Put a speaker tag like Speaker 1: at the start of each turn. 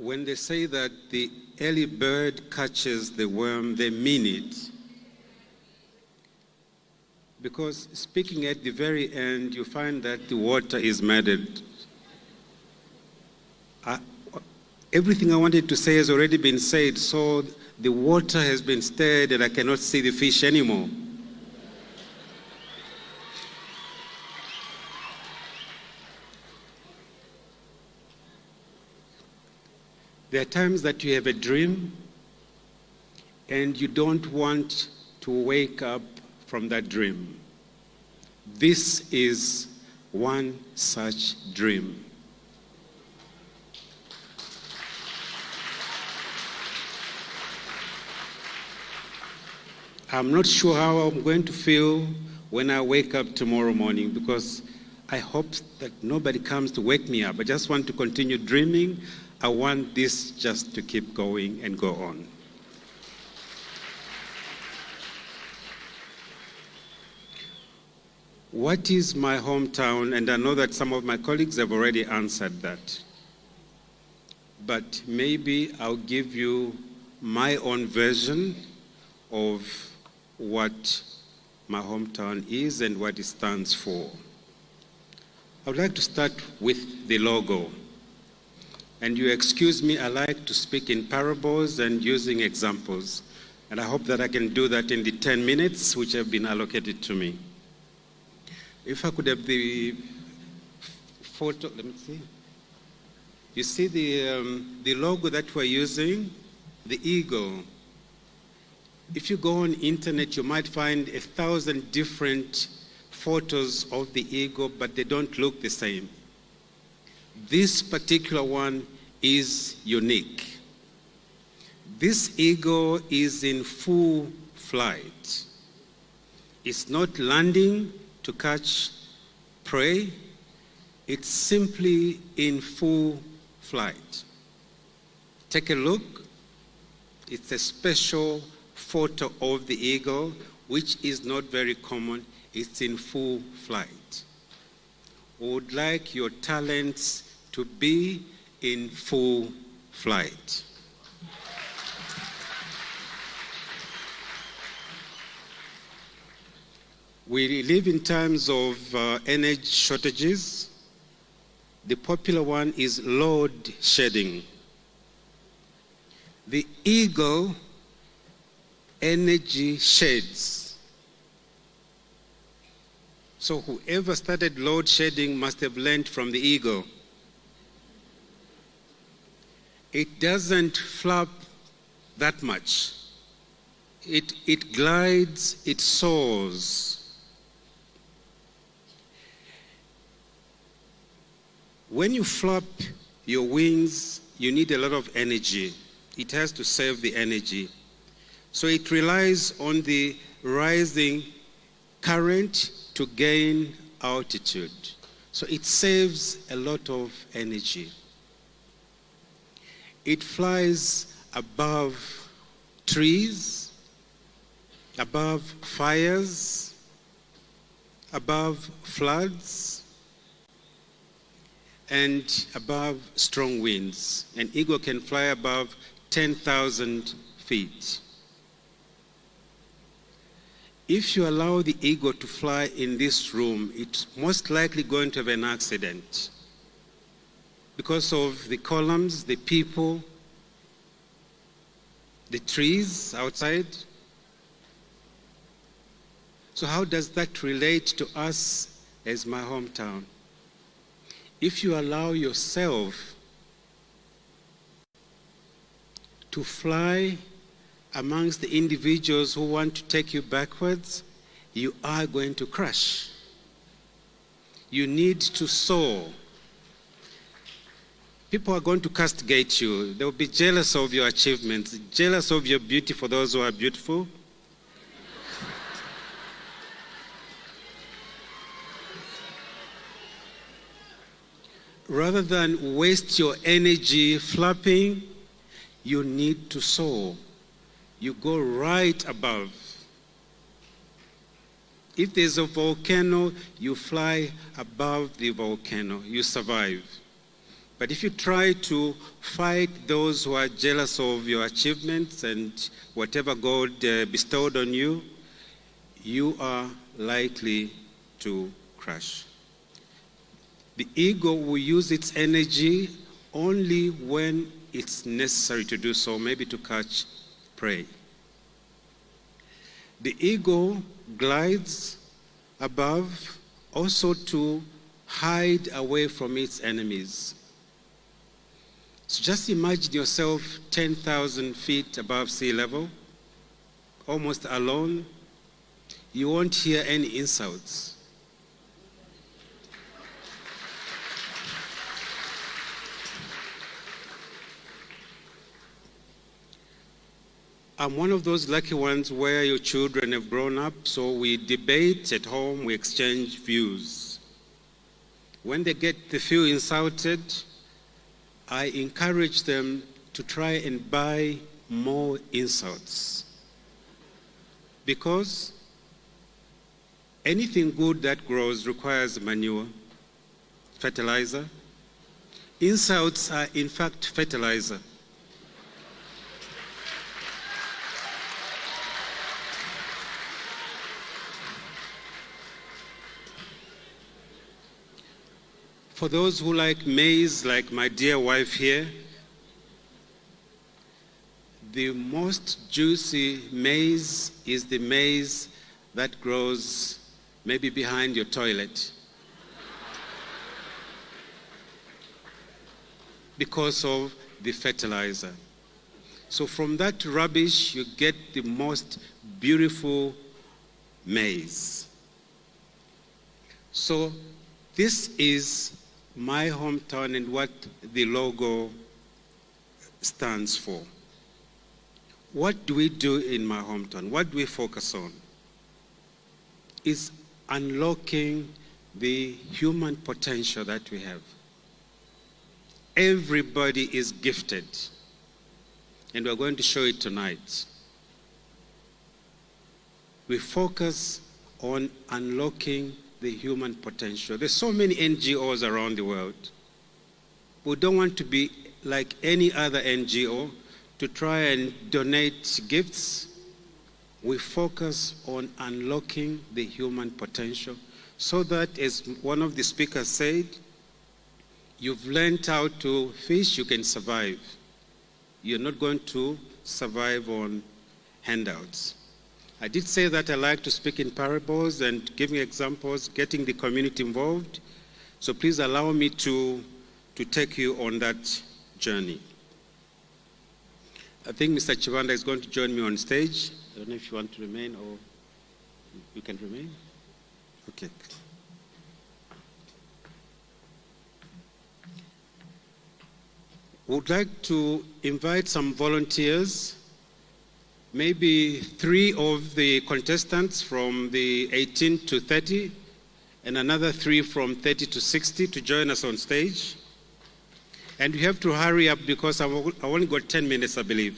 Speaker 1: When they say that the early bird catches the worm, they mean it. Because speaking at the very end, you find that the water is muddied. Everything I wanted to say has already been said, so the water has been stirred and I cannot see the fish anymore. There are times that you have a dream and you don't want to wake up from that dream. This is one such dream. I'm not sure how I'm going to feel when I wake up tomorrow morning, because I hope that nobody comes to wake me up. I just want to continue dreaming. I want this just to keep going and go on. What is my hometown? And I know that some of my colleagues have already answered that. But maybe I'll give you my own version of what my hometown is and what it stands for. I would like to start with the logo. And you excuse me, I like to speak in parables and using examples. And I hope that I can do that in the 10 minutes which have been allocated to me. If I could have the photo, let me see. You see the logo that we're using, the eagle. If you go on internet, you might find 1,000 different photos of the eagle, but they don't look the same. This particular one is unique. This eagle is in full flight. It's not landing to catch prey. It's simply in full flight. Take a look. It's a special photo of the eagle, which is not very common. It's in full flight. We would like your talents to be in full flight. We live in times of energy shortages. The popular one is load shedding. The eagle energy sheds. So whoever started load shedding must have learned from the eagle. It doesn't flap that much. It glides, it soars. When you flap your wings, you need a lot of energy. It has to save the energy. So it relies on the rising current to gain altitude. So it saves a lot of energy. It flies above trees, above fires, above floods, and above strong winds. An eagle can fly above 10,000 feet. If you allow the eagle to fly in this room, it's most likely going to have an accident because of the columns, the people, the trees outside. So how does that relate to us as my hometown? If you allow yourself to fly amongst the individuals who want to take you backwards, you are going to crash. You need to soar. People are going to castigate you. They will be jealous of your achievements, jealous of your beauty for those who are beautiful. Rather than waste your energy flapping, you need to soar. You go right above. If there's a volcano, you fly above the volcano. You survive. But if you try to fight those who are jealous of your achievements and whatever God bestowed on you, you are likely to crash. The ego will use its energy only when it's necessary to do so, maybe to catch prey. The ego glides above also to hide away from its enemies. So just imagine yourself 10,000 feet above sea level, almost alone. You won't hear any insults. I'm one of those lucky ones where your children have grown up, so we debate at home, we exchange views. When they get feel insulted, I encourage them to try and buy more insults. Because anything good that grows requires manure, fertilizer. Insults are in fact fertilizer. For those who like maize, like my dear wife here, the most juicy maize is the maize that grows maybe behind your toilet, because of the fertilizer. So from that rubbish, you get the most beautiful maize. So this is my hometown and what the logo stands for. What do we do in my hometown? What do we focus on? Is unlocking the human potential that we have. Everybody is gifted, and we're going to show it tonight. We focus on unlocking the human potential. There's so many NGOs around the world. We don't want to be like any other NGO to try and donate gifts. We focus on unlocking the human potential so that, as one of the speakers said, you've learned how to fish, you can survive. You're not going to survive on handouts. I did say that I like to speak in parables and giving examples, getting the community involved. So please allow me to take you on that journey. I think Mr. Chivanda is going to join me on stage. I don't know if you want to remain or you can remain. Okay. Would like to invite some volunteers, maybe 3 of the contestants from the 18 to 30, and another 3 from 30 to 60 to join us on stage. And you have to hurry up because I've only got 10 minutes, I believe.